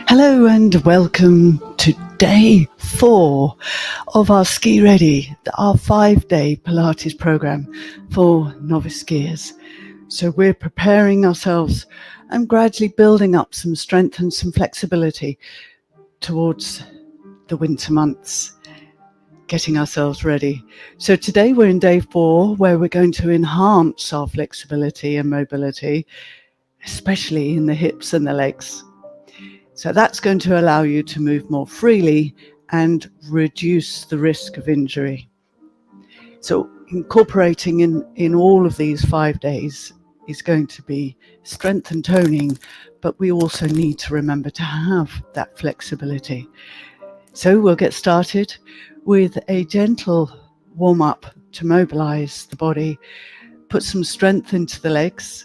Hello and welcome to day 4 of our Ski Ready, our 5-day Pilates program for novice skiers. So we're preparing ourselves and gradually building up some strength and some flexibility towards the winter months, getting ourselves ready. So today we're in day 4, where we're going to enhance our flexibility and mobility, especially in the hips and the legs. So that's going to allow you to move more freely and reduce the risk of injury. So incorporating in all of these 5 days is going to be strength and toning, but we also need to remember to have that flexibility. So we'll get started with a gentle warm-up to mobilize the body, put some strength into the legs,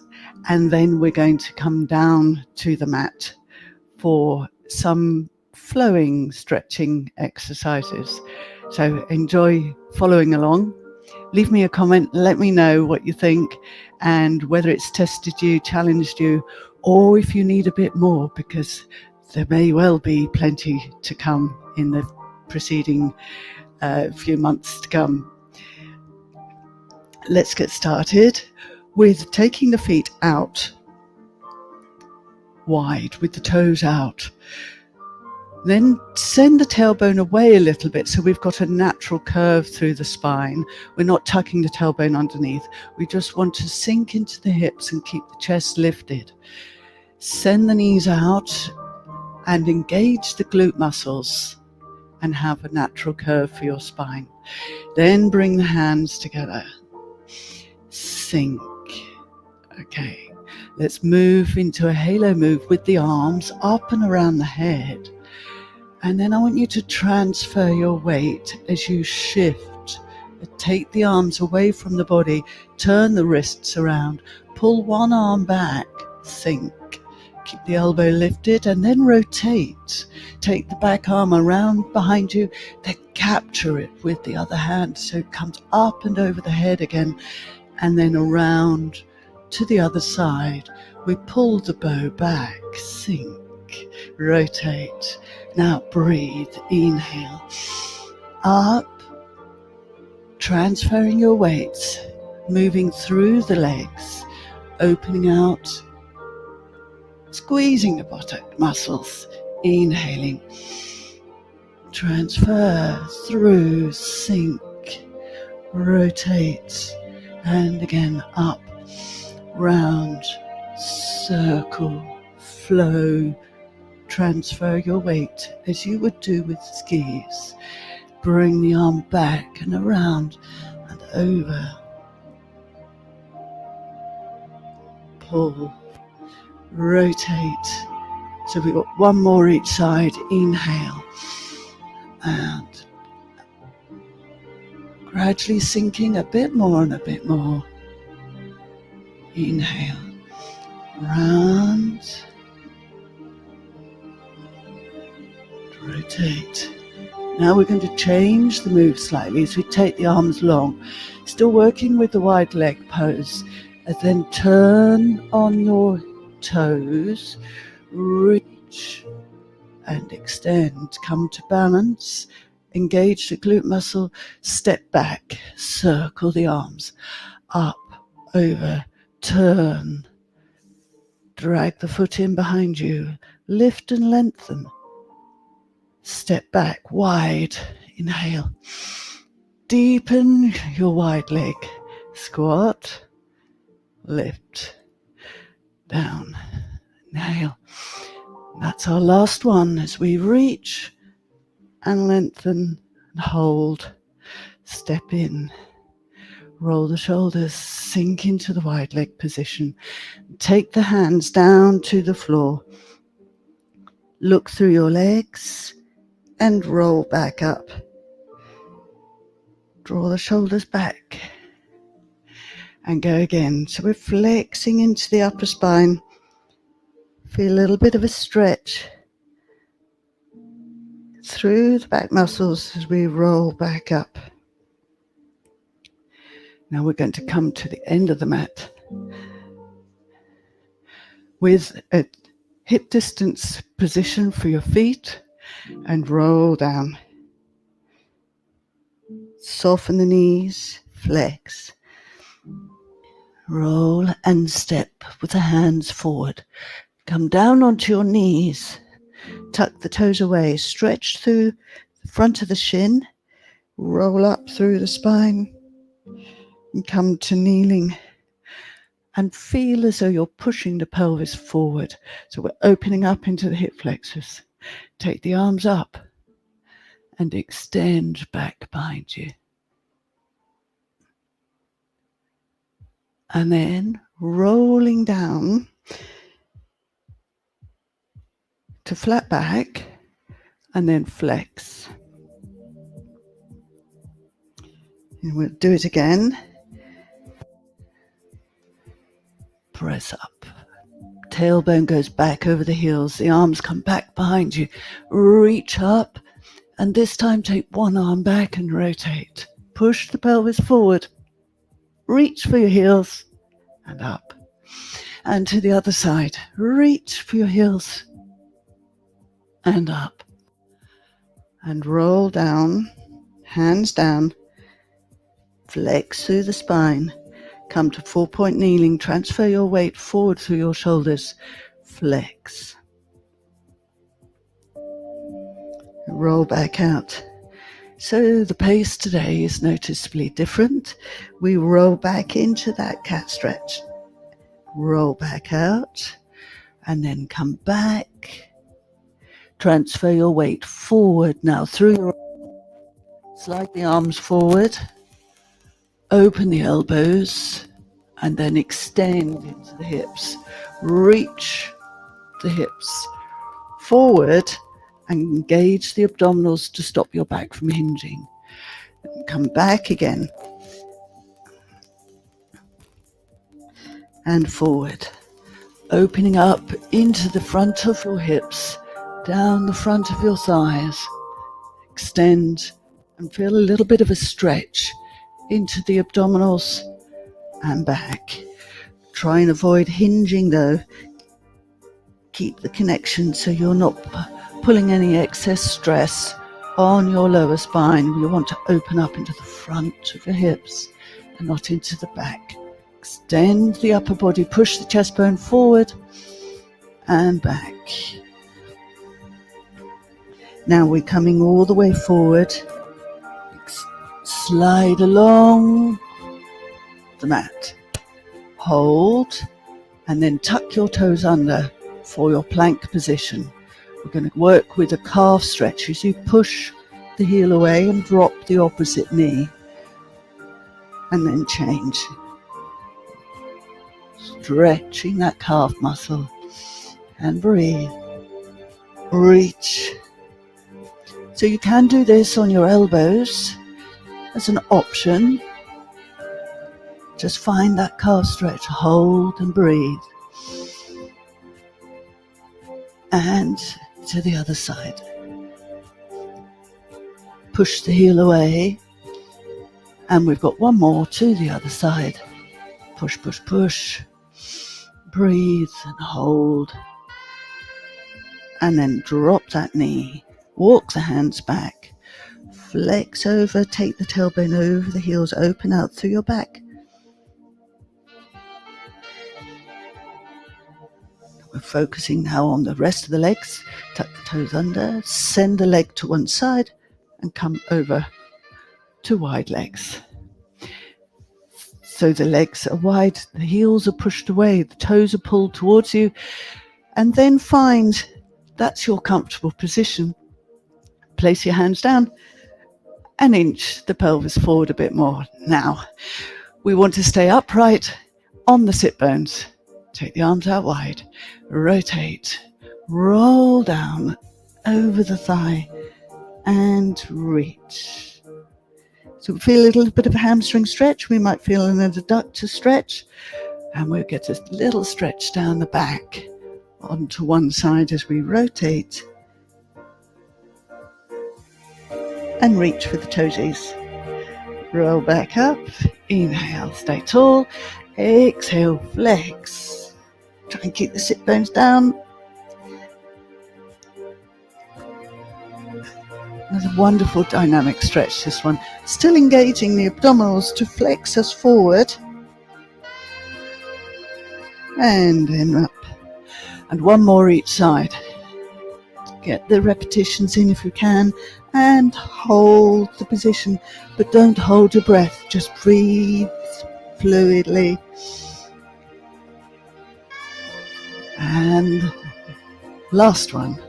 and then we're going to come down to the mat for some flowing stretching exercises. So enjoy following along. Leave me a comment, let me know what you think and whether it's tested you, challenged you, or if you need a bit more, because there may well be plenty to come in the preceding few months to come. Let's get started with taking the feet out wide with the toes out. Then send the tailbone away a little bit so we've got a natural curve through the spine. We're not tucking the tailbone underneath. We just want to sink into the hips and keep the chest lifted. Send the knees out and engage the glute muscles and have a natural curve for your spine. Then bring the hands together. Sink. Okay. Let's move into a halo move with the arms up and around the head. And then I want you to transfer your weight as you shift. Take the arms away from the body, turn the wrists around, pull one arm back, sink. Keep the elbow lifted and then rotate. Take the back arm around behind you, then capture it with the other hand so it comes up and over the head again, and then around to the other side. We pull the bow back, sink, rotate. Now breathe, inhale, up, transferring your weight, moving through the legs, opening out, squeezing the buttock muscles, inhaling, transfer through, sink, rotate, and again up, round, circle, flow, transfer your weight as you would do with skis. Bring the arm back and around and over. Pull, rotate. So we've got one more each side. Inhale and gradually sinking a bit more and a bit more. Inhale, round, rotate. Now we're going to change the move slightly as we take the arms long, still working with the wide leg pose, and then turn on your toes, reach and extend, come to balance, engage the glute muscle, step back, circle the arms, up, over, turn, drag the foot in behind you, lift and lengthen, step back, wide, inhale, deepen your wide leg, squat, lift, down, inhale. That's our last one as we reach and lengthen and hold, step in, roll the shoulders, sink into the wide leg position, take the hands down to the floor, look through your legs and roll back up. Draw the shoulders back and go again. So we're flexing into the upper spine. Feel a little bit of a stretch through the back muscles as we roll back up. Now we're going to come to the end of the mat. with a hip distance position for your feet, and roll down. Soften the knees, flex. Roll and step with the hands forward. Come down onto your knees. Tuck the toes away. Stretch through the front of the shin. Roll up through the spine. And come to kneeling. And feel as though you're pushing the pelvis forward. So we're opening up into the hip flexors. Take the arms up and extend back behind you. And then rolling down to flat back and then flex. And we'll do it again. Press up. Tailbone goes back over the heels. The arms come back behind you. Reach up. And this time take one arm back and rotate. Push the pelvis forward. Reach for your heels and up. And to the other side. Reach for your heels and up. And roll down. Hands down. Flex through the spine. Come to 4-point kneeling. Transfer your weight forward through your shoulders. Flex. Roll back out. So the pace today is noticeably different. We roll back into that cat stretch. Roll back out. And then come back. Transfer your weight forward now through your... Slide the arms forward. Open the elbows and then extend into the hips. Reach the hips forward and engage the abdominals to stop your back from hinging. Come back again and forward. Opening up into the front of your hips, down the front of your thighs. Extend and feel a little bit of a stretch into the abdominals and back. Try and avoid hinging though. Keep the connection so you're not pulling any excess stress on your lower spine. You want to open up into the front of your hips and not into the back. Extend the upper body, push the chest bone forward and back. Now we're coming all the way forward. Slide along the mat. Hold and then tuck your toes under for your plank position. We're going to work with a calf stretch as you push the heel away and drop the opposite knee. And then change. Stretching that calf muscle. And breathe. Reach. So you can do this on your elbows as an option. Just find that calf stretch. Hold and breathe. And to the other side. Push the heel away. And we've got one more to the other side. Push, push, push. Breathe and hold. And then drop that knee. Walk the hands back. Flex over, take the tailbone over the heels, open out through your back. We're focusing now on the rest of the legs. Tuck the toes under, send the leg to one side and come over to wide legs. So the legs are wide, the heels are pushed away, the toes are pulled towards you, and then find that's your comfortable position. Place your hands down and inch the pelvis forward a bit more. Now, we want to stay upright on the sit bones. Take the arms out wide, rotate, roll down over the thigh and reach. So we feel a little bit of a hamstring stretch. We might feel an adductor stretch, and we'll get a little stretch down the back onto one side as we rotate and reach for the toesies. Roll back up, inhale, stay tall, exhale, flex. Try and keep the sit bones down. Another wonderful dynamic stretch, this one. Still engaging the abdominals to flex us forward. And then up. And one more each side. Get the repetitions in if you can, and hold the position, but don't hold your breath. Just breathe fluidly. And last one.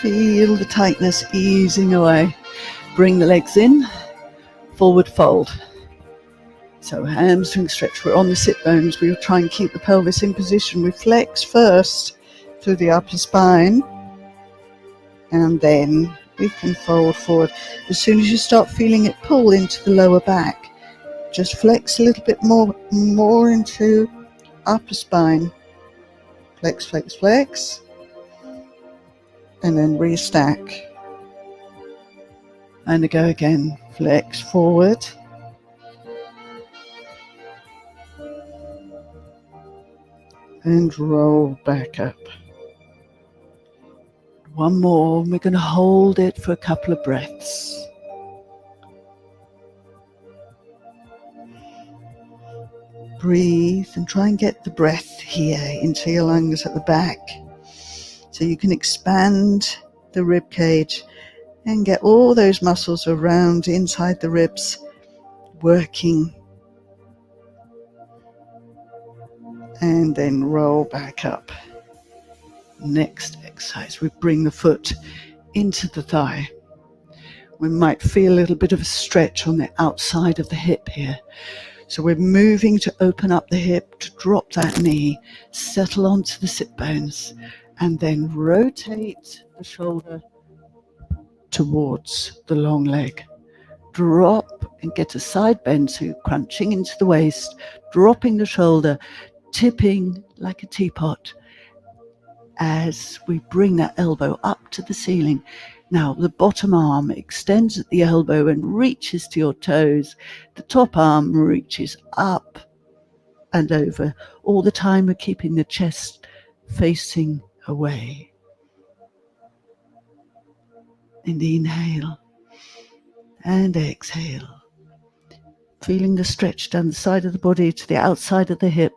Feel the tightness easing away. Bring the legs in, forward fold. So hamstring stretch, we're on the sit bones, we'll try and keep the pelvis in position. We flex first through the upper spine, and then we can fold forward. As soon as you start feeling it pull into the lower back, just flex a little bit more into upper spine. Flex, flex, flex, and then restack. And go again, flex forward. And roll back up. One more, we're going to hold it for a couple of breaths. Breathe and try and get the breath here into your lungs at the back, so you can expand the rib cage and get all those muscles around inside the ribs working. And then roll back up. Next exercise, we bring the foot into the thigh. We might feel a little bit of a stretch on the outside of the hip here. So we're moving to open up the hip, to drop that knee, settle onto the sit bones, and then rotate the shoulder towards the long leg. Drop and get a side bend, so you're crunching into the waist, dropping the shoulder, tipping like a teapot as we bring that elbow up to the ceiling. Now the bottom arm extends at the elbow and reaches to your toes. The top arm reaches up and over. All the time we're keeping the chest facing away. And inhale and exhale. Feeling the stretch down the side of the body to the outside of the hip.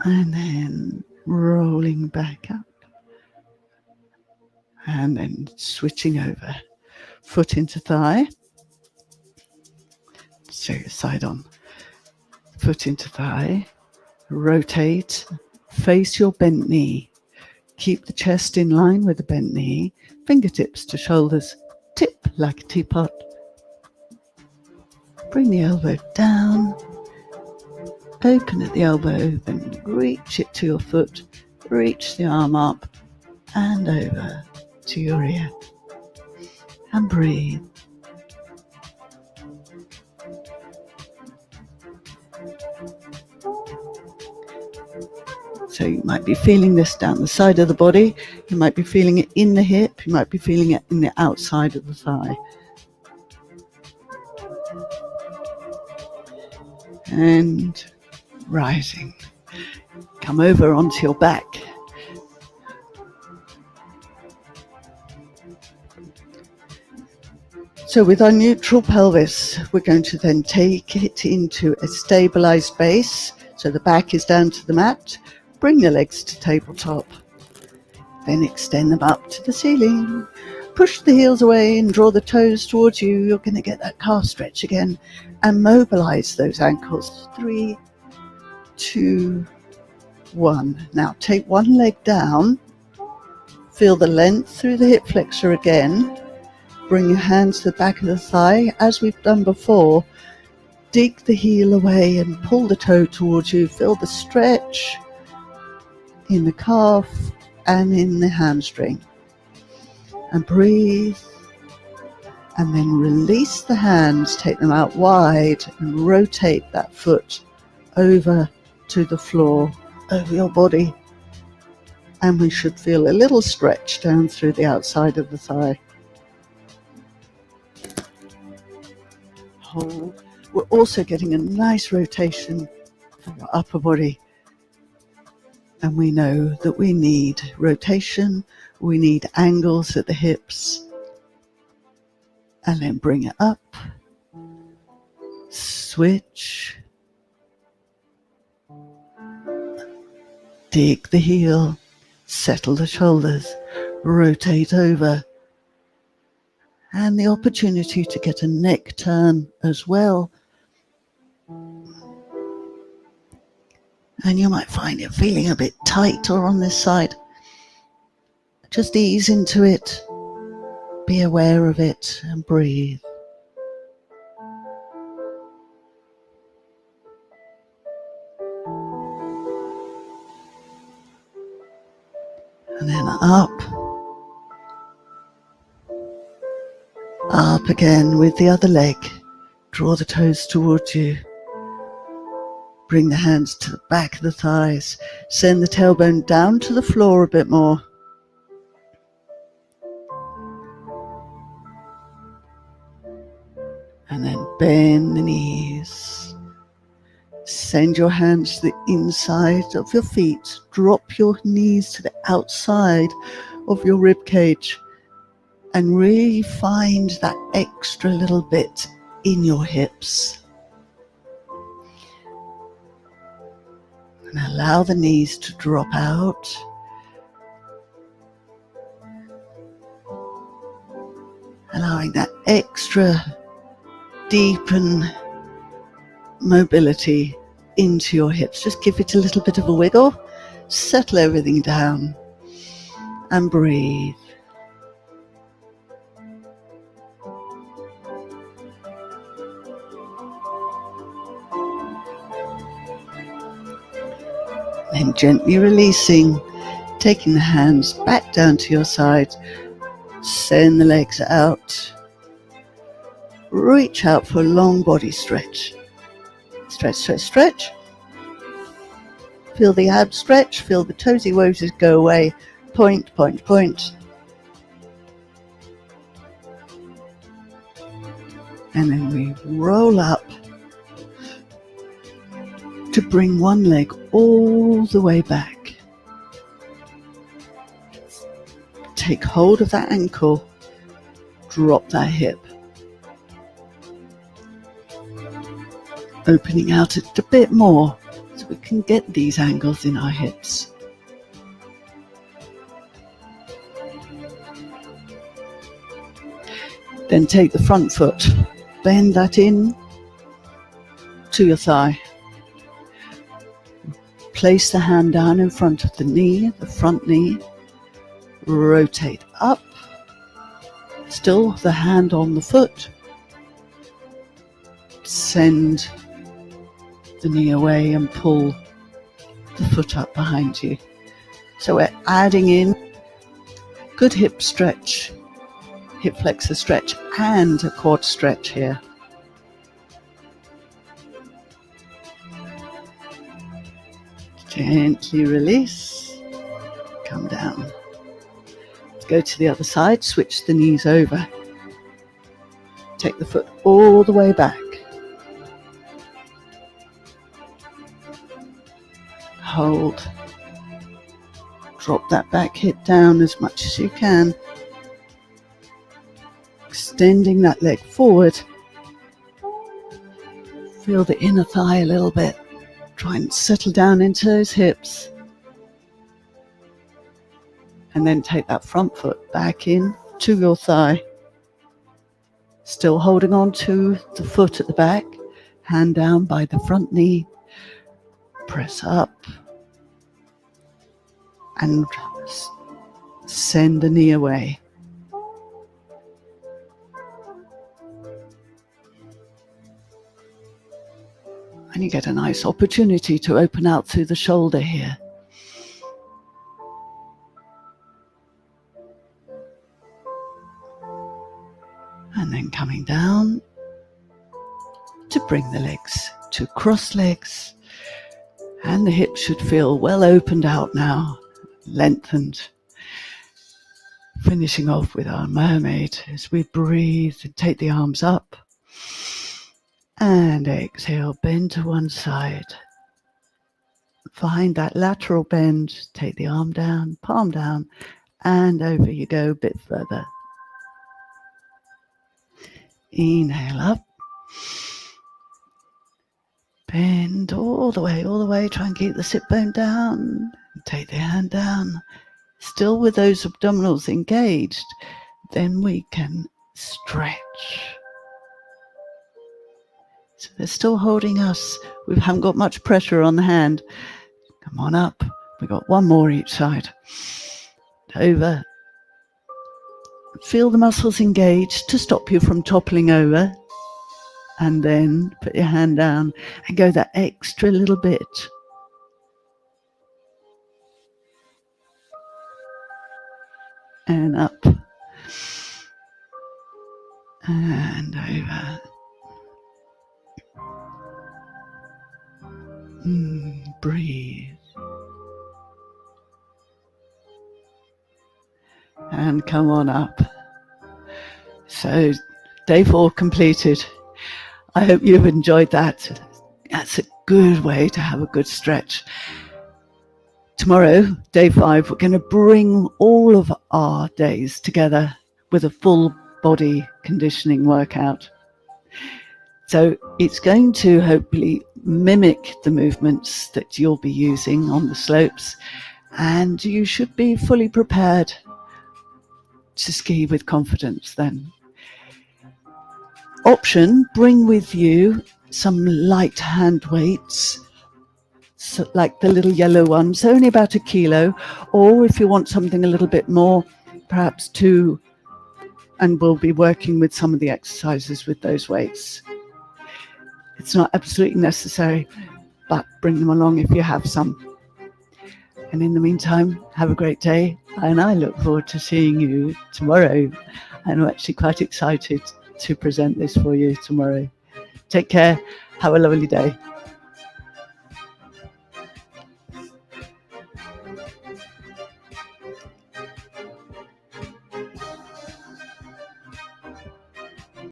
And then rolling back up. And then switching over. Foot into thigh. So side on. Foot into thigh. Rotate. Face your bent knee. Keep the chest in line with the bent knee. Fingertips to shoulders. Tip like a teapot. Bring the elbow down. Open at the elbow, then reach it to your foot, reach the arm up and over to your ear. And breathe. So you might be feeling this down the side of the body, you might be feeling it in the hip, you might be feeling it in the outside of the thigh. And rising. Come over onto your back. So with our neutral pelvis, we're going to then take it into a stabilized base. So the back is down to the mat. Bring the legs to tabletop. Then extend them up to the ceiling. Push the heels away and draw the toes towards you. You're going to get that calf stretch again. And mobilize those ankles. 3, 2, 1. Now take one leg down. Feel the length through the hip flexor again. Bring your hands to the back of the thigh. As we've done before, dig the heel away and pull the toe towards you. Feel the stretch in the calf and in the hamstring. And breathe. And then release the hands, take them out wide and rotate that foot over to the floor, over your body. And we should feel a little stretch down through the outside of the thigh. Hold. We're also getting a nice rotation for your upper body. And we know that we need rotation, we need angles at the hips. And then bring it up. Switch. Dig the heel. Settle the shoulders. Rotate over. And the opportunity to get a neck turn as well. And you might find it feeling a bit tighter on this side. Just ease into it. Be aware of it and breathe. And then up. Up again with the other leg. Draw the toes towards you. Bring the hands to the back of the thighs. Send the tailbone down to the floor a bit more. And then bend the knees. Send your hands to the inside of your feet. Drop your knees to the outside of your rib cage. And really find that extra little bit in your hips. And allow the knees to drop out. Allowing that extra deepen mobility into your hips. Just give it a little bit of a wiggle. Settle everything down. And breathe. Then gently releasing, taking the hands back down to your side, send the legs out, reach out for a long body stretch. Stretch, stretch, stretch. Feel the abs stretch, feel the toesy woesies go away, point, point, point. And then we roll up to bring one leg all the way back. Take hold of that ankle, drop that hip. Opening out it a bit more so we can get these angles in our hips. Then take the front foot, bend that in to your thigh. Place the hand down in front of the knee, the front knee. Rotate up. Still the hand on the foot. Send the knee away and pull the foot up behind you. So we're adding in good hip stretch, hip flexor stretch and a quad stretch here. Gently release, come down. Let's go to the other side, switch the knees over. Take the foot all the way back. Hold. Drop that back hip down as much as you can. Extending that leg forward. Feel the inner thigh a little bit. Try and settle down into those hips. And then take that front foot back in to your thigh. Still holding on to the foot at the back. Hand down by the front knee. Press up. And send the knee away. And you get a nice opportunity to open out through the shoulder here. And then coming down to bring the legs to cross legs. And the hips should feel well opened out now, lengthened. Finishing off with our mermaid as we breathe and take the arms up. And exhale, bend to one side. Find that lateral bend, take the arm down, palm down, and over you go a bit further. Inhale up. Bend all the way. Try and keep the sit bone down. Take the hand down. Still with those abdominals engaged. Then we can stretch. So they're still holding us. We haven't got much pressure on the hand. Come on up. We've got one more each side. Over. Feel the muscles engaged to stop you from toppling over. And then put your hand down and go that extra little bit. And up. And over. Breathe. And come on up. So, day 4 completed. I hope you've enjoyed that. That's a good way to have a good stretch. Tomorrow, day 5, we're going to bring all of our days together with a full body conditioning workout. So it's going to hopefully mimic the movements that you'll be using on the slopes, and you should be fully prepared to ski with confidence then. Option, bring with you some light hand weights, so like the little yellow ones, only about 1 kilo, or if you want something a little bit more, perhaps 2, and we'll be working with some of the exercises with those weights. It's not absolutely necessary, but bring them along if you have some. And in the meantime, have a great day, and I look forward to seeing you tomorrow. I'm actually quite excited to present this for you tomorrow. Take care. Have a lovely day.